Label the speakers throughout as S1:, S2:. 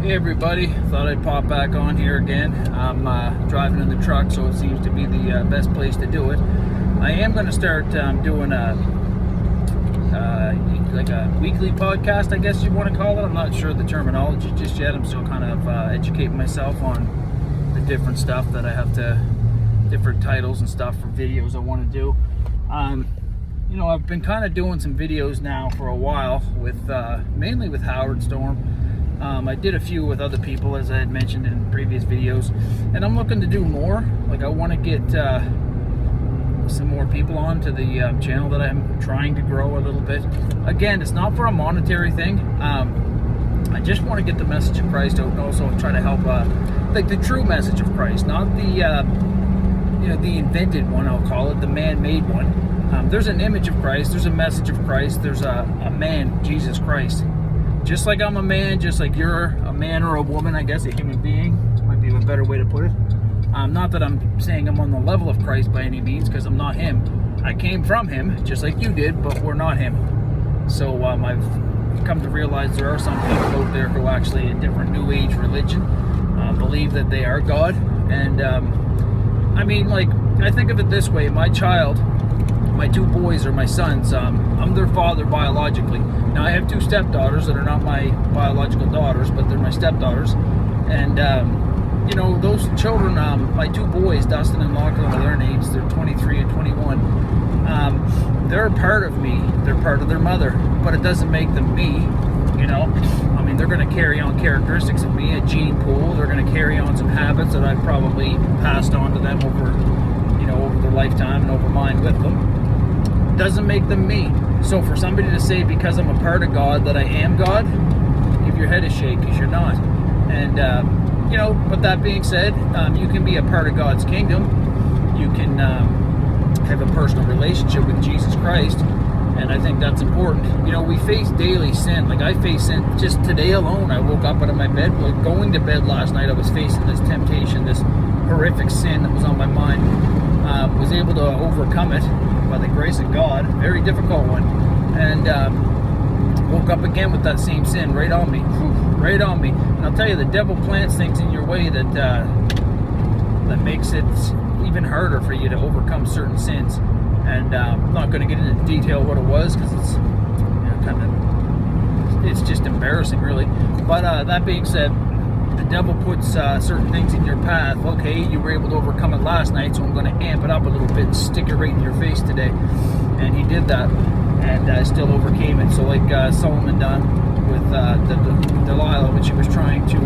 S1: Hey everybody, thought I'd pop back on here again. I'm driving in the truck, so it seems to be the best place to do it. I am going to start doing a weekly podcast, I guess you want to call it. I'm not sure the terminology just yet. I'm still kind of educating myself on the different stuff that I have to, different titles and stuff for videos I want to do. I've been kind of doing some videos now for a while with mainly with Howard Storm. I did a few with other people, as I had mentioned in previous videos, and I'm looking to do more. Like, I want to get some more people onto the channel that I'm trying to grow a little bit. Again, it's not for a monetary thing. I just want to get the message of Christ out, and also try to help like the true message of Christ, not the the invented one, I'll call it, the man-made one. There's an image of Christ, there's a message of Christ, there's a man, Jesus Christ. Just like I'm a man, just like you're a man or a woman, I guess, a human being. Might be a better way to put it. Not that I'm saying I'm on the level of Christ by any means, because I'm not him. I came from him, just like you did, but we're not him. So I've come to realize there are some people out there who actually, a different New Age religion, believe that they are God. And I think of it this way: my child, my two boys are my sons. I'm their father biologically. Now, I have two stepdaughters that are not my biological daughters, but they're my stepdaughters. And, those children, my two boys, Dustin and Lachlan are their names. They're 23 and 21. They're a part of me. They're part of their mother. But it doesn't make them me, they're going to carry on characteristics of me, a gene pool. They're going to carry on some habits that I've probably passed on to them over their lifetime and over mine with them. Doesn't make them me. So for somebody to say, because I'm a part of God, that I am God, give your head a shake, because you're not. And but that being said, you can be a part of God's kingdom. You can have a personal relationship with Jesus Christ, and I think that's important. We face daily sin. Like, I face sin. Just today alone, I woke up out of my bed. Like, going to bed last night, I was facing this temptation, this horrific sin that was on my mind. Was able to overcome it by the grace of God. Very difficult one. And woke up again with that same sin right on me. Right on me. And I'll tell you, the devil plants things in your way that that makes it even harder for you to overcome certain sins. And I'm not going to get into detail what it was, because it's it's just embarrassing, really. But that being said, the devil puts certain things in your path. Okay, you were able to overcome it last night, so I'm going to amp it up a little bit and stick it right in your face today. And he did that, and I still overcame it. So like Solomon done with Delilah, when she was trying to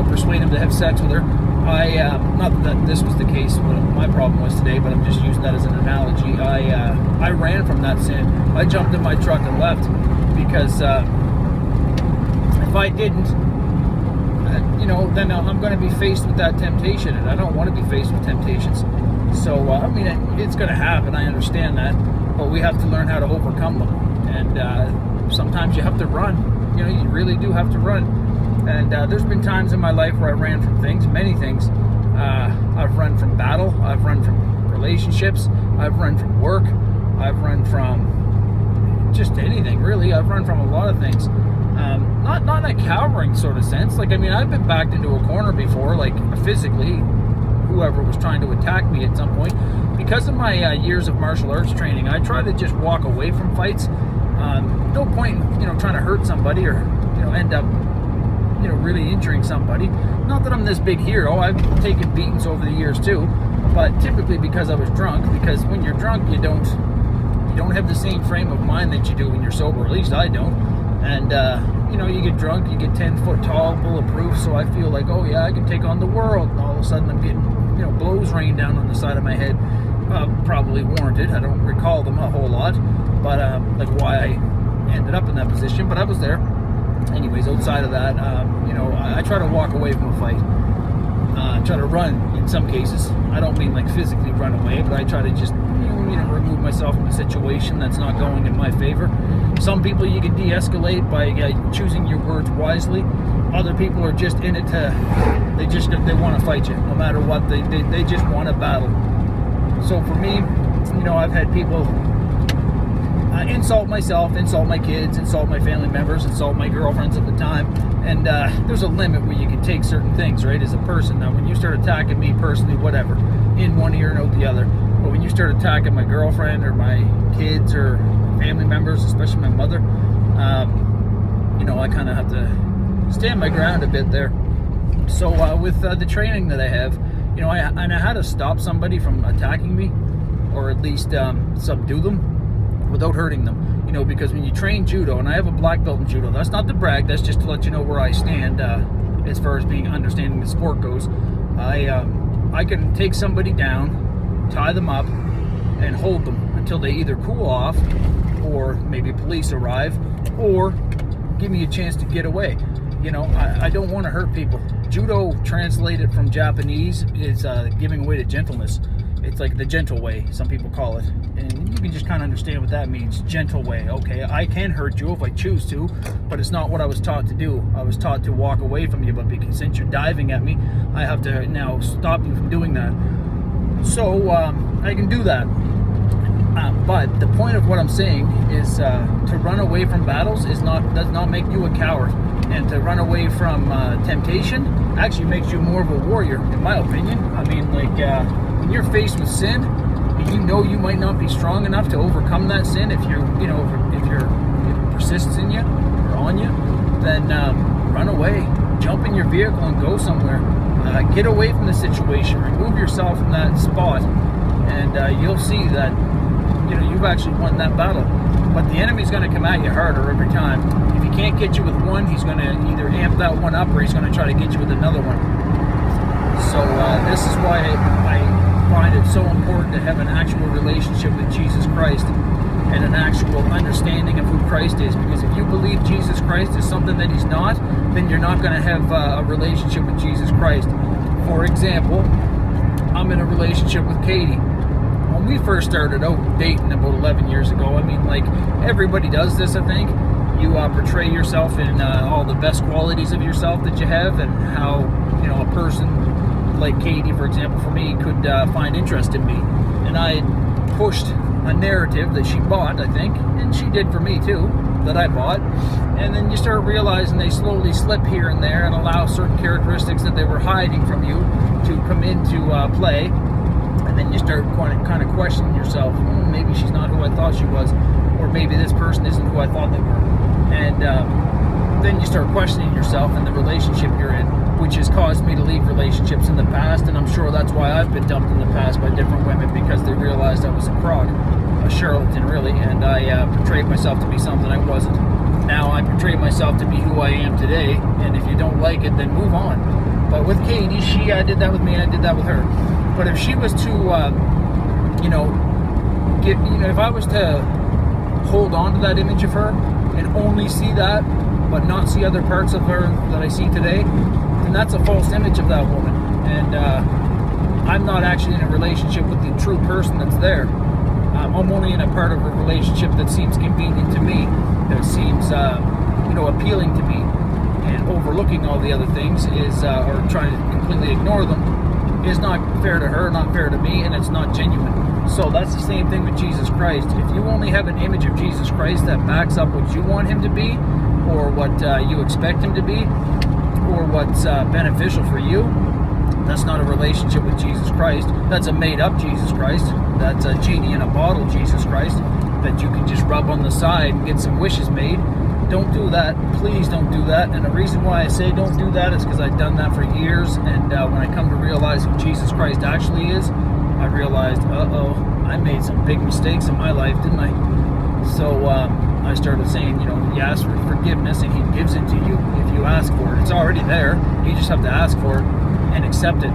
S1: persuade him to have sex with her. Not that this was the case, what my problem was today, but I'm just using that as an analogy. I ran from that sin. I jumped in my truck and left, because if I didn't, then I'm going to be faced with that temptation, and I don't want to be faced with temptations. So, it's going to happen, I understand that, but we have to learn how to overcome them. And sometimes you have to run. You really do have to run. And there's been times in my life where I ran from things, many things. I've run from battle. I've run from relationships. I've run from work. I've run from just anything, really. I've run from a lot of things. Not in a cowering sort of sense. I've been backed into a corner before, like physically, whoever was trying to attack me at some point. Because of my years of martial arts training, I try to just walk away from fights. No point, trying to hurt somebody or, end up, really injuring somebody. Not that I'm this big hero. I've taken beatings over the years too, but typically because I was drunk. Because when you're drunk, you don't have the same frame of mind that you do when you're sober. At least I don't. And you get drunk, you get 10 foot tall, bulletproof. So I feel like, oh yeah, I can take on the world. And all of a sudden, I'm getting blows rain down on the side of my head. Probably warranted. I don't recall them a whole lot, but why I ended up in that position. But I was there. Anyways, outside of that, I try to walk away from a fight. Try to run in some cases. I don't mean like physically run away, but I try to just remove myself from a situation that's not going in my favor. Some people you can de-escalate by choosing your words wisely. Other people are just in it to, they want to fight you no matter what. They just want to battle. So for me, I've had people insult myself, insult my kids, insult my family members, insult my girlfriends at the time. And there's a limit where you can take certain things, right, as a person. Now, when you start attacking me personally, whatever, in one ear and out the other, but when you start attacking my girlfriend or my kids or family members, especially my mother, I kind of have to stand my ground a bit there. So with the training that I have, I know how to stop somebody from attacking me, or at least subdue them without hurting them. Because when you train judo, and I have a black belt in judo, that's not to brag, that's just to let you know where I stand as far as understanding the sport goes. I can take somebody down, tie them up, and hold them until they either cool off, or maybe police arrive, or give me a chance to get away. I don't want to hurt people. Judo, translated from Japanese, is giving way to gentleness. It's like the gentle way, some people call it. And you can just kind of understand what that means, gentle way. Okay, I can hurt you if I choose to, but it's not what I was taught to do. I was taught to walk away from you, but because since you're diving at me, I have to now stop you from doing that. So I can do that. But the point of what I'm saying is to run away from battles does not make you a coward. And to run away from temptation actually makes you more of a warrior, in my opinion. I mean, when you're faced with sin, and you might not be strong enough to overcome that sin if it persists in you or on you, then run away, jump in your vehicle and go somewhere. Get away from the situation, remove yourself from that spot, and you'll see that you've actually won that battle. But the enemy's going to come at you harder every time. If he can't get you with one, he's going to either amp that one up, or he's going to try to get you with another one. So this is why I find it so important to have an actual relationship with Jesus Christ and an actual understanding of who Christ is. Because if you believe Jesus Christ is something that he's not, then you're not going to have a relationship with Jesus Christ. For example, I'm in a relationship with Katie. When we first started out dating about 11 years ago, I mean, everybody does this, I think. You portray yourself in all the best qualities of yourself that you have, and how a person like Katie, for example, for me, could find interest in me. And I pushed a narrative that she bought, I think, and she did for me too, that I bought. And then you start realizing they slowly slip here and there and allow certain characteristics that they were hiding from you to come into play. And then you start kind of questioning yourself. Maybe she's not who I thought she was, or maybe this person isn't who I thought they were. And then you start questioning yourself and the relationship you're in, which has caused me to leave relationships in the past. And I'm sure that's why I've been dumped in the past by different women, because they realized I was a crock, a charlatan really, and I portrayed myself to be something I wasn't. Now I portray myself to be who I am today, and if you don't like it, then move on. But with Katie, she did that with me, and I did that with her. But if she was to, if I was to hold on to that image of her and only see that, but not see other parts of her that I see today, then that's a false image of that woman. And I'm not actually in a relationship with the true person that's there. I'm only in a part of a relationship that seems convenient to me, that seems, appealing to me. And overlooking all the other things is, or trying to completely ignore them, is not fair to her, not fair to me, and it's not genuine. So that's the same thing with Jesus Christ. If you only have an image of Jesus Christ that backs up what you want him to be, or what you expect him to be, or what's beneficial for you, that's not a relationship with Jesus Christ. That's a made-up Jesus Christ. That's a genie in a bottle Jesus Christ that you can just rub on the side and get some wishes made. Don't do that. Please don't do that. And the reason why I say don't do that is because I've done that for years. And when I come to realize who Jesus Christ actually is, I realized, I made some big mistakes in my life, didn't I? So I started saying, you ask for forgiveness and he gives it to you if you ask for it. It's already there. You just have to ask for it and accept it,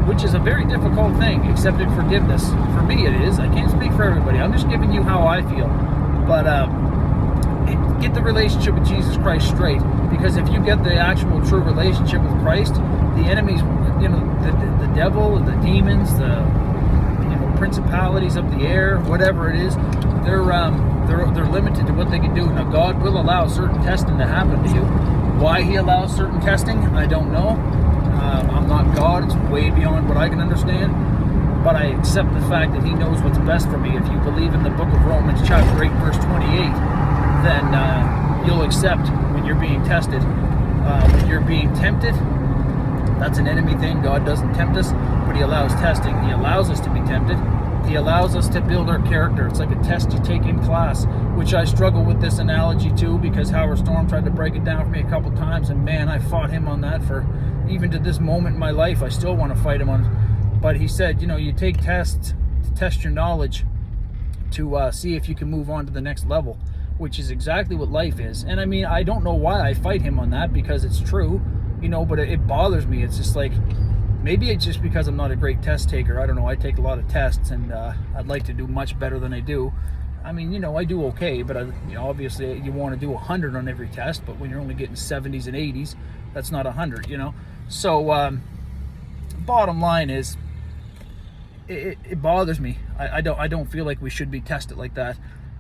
S1: which is a very difficult thing, accepting forgiveness. For me it is. I can't speak for everybody. I'm just giving you how I feel. But get the relationship with Jesus Christ straight, because if you get the actual true relationship with Christ, the enemies, the devil, the demons, the principalities of the air, whatever it is, they're limited to what they can do. Now God will allow certain testing to happen to you. Why he allows certain testing, I don't know. I'm not God. It's way beyond what I can understand. but I accept the fact that he knows what's best for me. If you believe in the book of Romans chapter 8 verse 28, then you'll accept when you're being tested. When you're being tempted, that's an enemy thing. God doesn't tempt us, but he allows testing. He allows us to be tempted. He allows us to build our character. It's like a test you take in class, which I struggle with this analogy too, because Howard Storm tried to break it down for me a couple times, and man, I fought him on that for even to this moment in my life. I still want to fight him on it. But he said, you take tests to test your knowledge to see if you can move on to the next level, which is exactly what life is. And I mean, I don't know why I fight him on that, because it's true, but it bothers me. It's just like, maybe it's just because I'm not a great test taker. I don't know. I take a lot of tests, and I'd like to do much better than I do. I mean, I do okay, but obviously you want to do 100 on every test, but when you're only getting 70s and 80s, that's not 100, So bottom line is, it bothers me. I don't feel like we should be tested like that.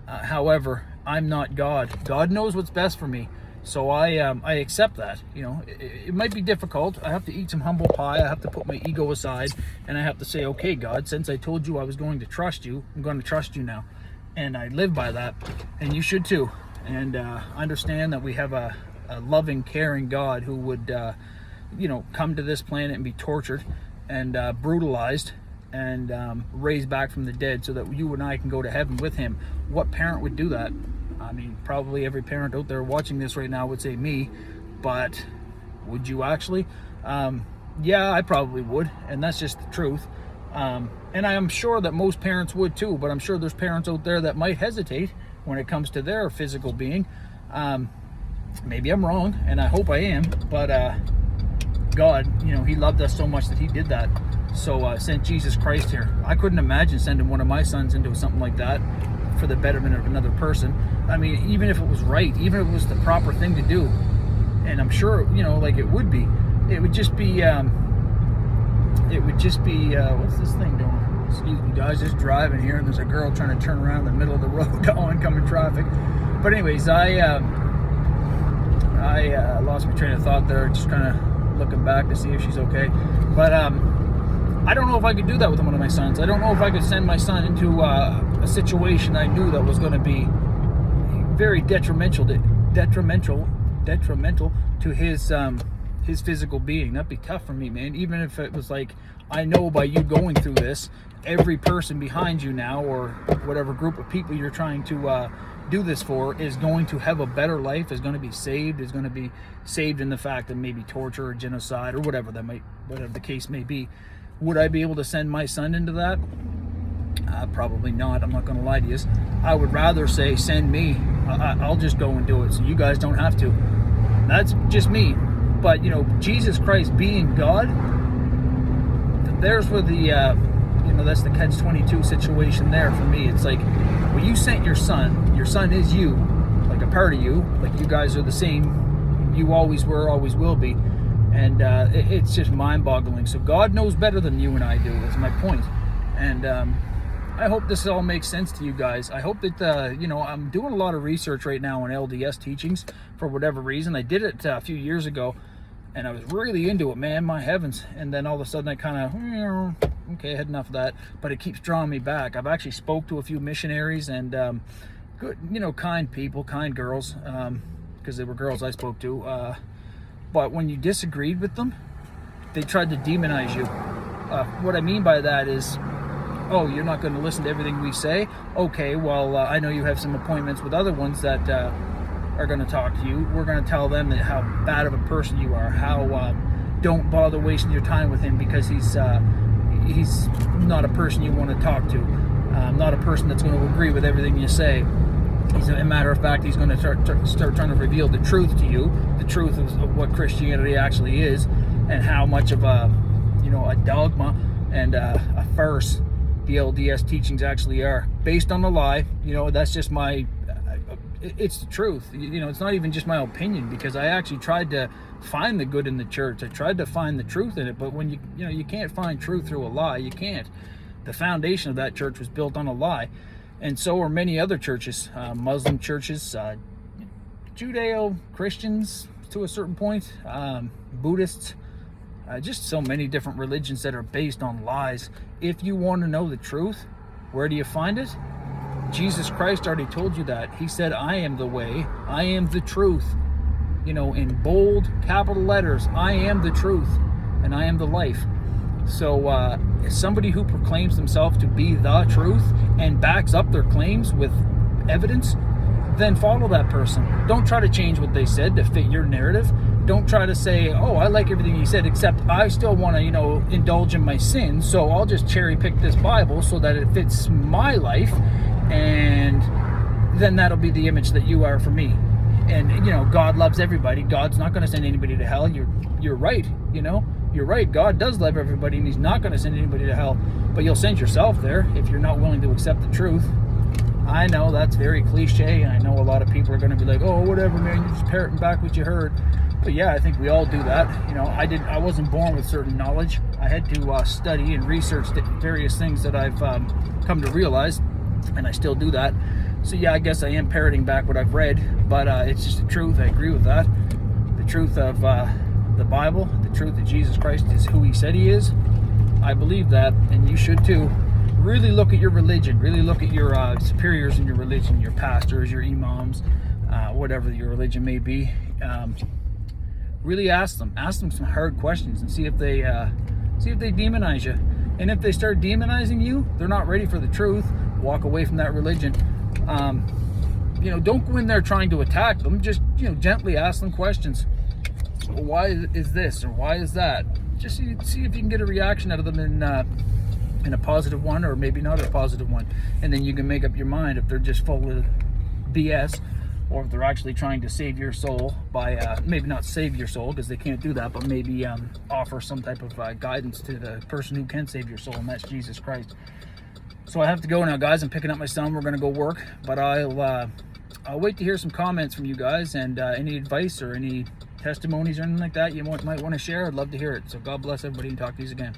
S1: However, I'm not God. God knows what's best for me. So I accept that. It might be difficult. I have to eat some humble pie. I have to put my ego aside, and I have to say, okay, God, since I told you I was going to trust you, I'm going to trust you now. And I live by that, and you should too. And understand that we have a loving, caring God who would, come to this planet and be tortured and brutalized and raised back from the dead so that you and I can go to heaven with him. What parent would do that? I mean, probably every parent out there watching this right now would say me, but would you actually? Yeah, I probably would, and that's just the truth. And I am sure that most parents would too, but I'm sure there's parents out there that might hesitate when it comes to their physical being. Maybe I'm wrong, and I hope I am, but God, he loved us so much that he did that. So sent Jesus Christ here. I couldn't imagine sending one of my sons into something like that for the betterment of another person. I mean, even if it was right, even if it was the proper thing to do, and I'm sure, it would be, it would just be, what's this thing doing? Excuse me, guys, just driving here, and there's a girl trying to turn around in the middle of the road, oncoming traffic. But anyways, I lost my train of thought there, just kind of looking back to see if she's okay. But I don't know if I could do that with one of my sons. I don't know if I could send my son into a situation I knew that was going to be very detrimental to his physical being. That'd be tough for me, man. Even if it was like, I know by you going through this, every person behind you now, or whatever group of people you're trying to do this for, is going to have a better life, is going to be saved, is going to be saved in the fact of maybe torture or genocide or whatever the case may be. Would I be able to send my son into that? Probably not. I'm not going to lie to you. I would rather say, send me. I'll just go and do it, so you guys don't have to. That's just me. But Jesus Christ being God, there's where the that's the catch-22 situation there for me. It's like, well, you sent your son is you, like a part of you, like you guys are the same, you always were, always will be. And it's just mind-boggling. So God knows better than you and I do, is my point. And I hope this all makes sense to you guys. I hope that I'm doing a lot of research right now on LDS teachings for whatever reason. I did it a few years ago, and I was really into it, man, my heavens. And then all of a sudden I kind of, okay, I had enough of that. But it keeps drawing me back. I've actually spoke to a few missionaries and good, kind people, kind girls, because they were girls I spoke to. But when you disagreed with them, they tried to demonize you. What I mean by that is, oh, you're not going to listen to everything we say? Okay, well, I know you have some appointments with other ones that are going to talk to you. We're going to tell them that how bad of a person you are, how don't bother wasting your time with him, because he's not a person you want to talk to, not a person that's going to agree with everything you say. As a matter of fact, he's going to start trying to reveal the truth to you, the truth of what Christianity actually is, and how much of a dogma and a farce the LDS teachings actually are, based on a lie. That's just my, it's the truth. It's not even just my opinion, because I actually tried to find the good in the church. I tried to find the truth in it, but when you can't find truth through a lie, you can't. The foundation of that church was built on a lie. And so are many other churches, Muslim churches, Judeo-Christians to a certain point, Buddhists, just so many different religions that are based on lies. If you want to know the truth, where do you find it? Jesus Christ already told you that. He said, I am the way, I am the truth. You know, in bold capital letters, I am the truth and I am the life. So somebody who proclaims themselves to be the truth and backs up their claims with evidence, then follow that person. Don't try to change what they said to fit your narrative. Don't try to say, oh, I like everything he said, except I still want to, indulge in my sins, so I'll just cherry pick this Bible so that it fits my life, and then that'll be the image that you are for me. And, God loves everybody. God's not going to send anybody to hell. You're right, You're right. God does love everybody, and he's not going to send anybody to hell. But you'll send yourself there if you're not willing to accept the truth. I know that's very cliche, and I know a lot of people are going to be like, oh, whatever, man, you're just parroting back what you heard. But yeah, I think we all do that. I wasn't born with certain knowledge. I had to study and research various things that I've come to realize, and I still do that. So yeah, I guess I am parroting back what I've read, but it's just the truth. I agree with that. The truth of the Bible, the truth that Jesus Christ is who he said he is. I believe that, and you should too. Really look at your religion. Really look at your superiors in your religion, your pastors, your imams, whatever your religion may be. Really ask them some hard questions and see if they demonize you. And if they start demonizing you, they're not ready for the truth. Walk away from that religion. Don't go in there trying to attack them. Just gently ask them questions. Why is this or why is that? Just see if you can get a reaction out of them in a positive one, or maybe not a positive one, and then you can make up your mind if they're just full of BS, or if they're actually trying to save your soul by maybe not save your soul, because they can't do that, but maybe offer some type of guidance to the person who can save your soul, and that's Jesus Christ. So I have to go now, guys. I'm picking up my son. We're going to go work, but I'll wait to hear some comments from you guys, and any advice or any testimonies or anything like that you might want to share. I'd love to hear it. So God bless everybody, and talk to you again.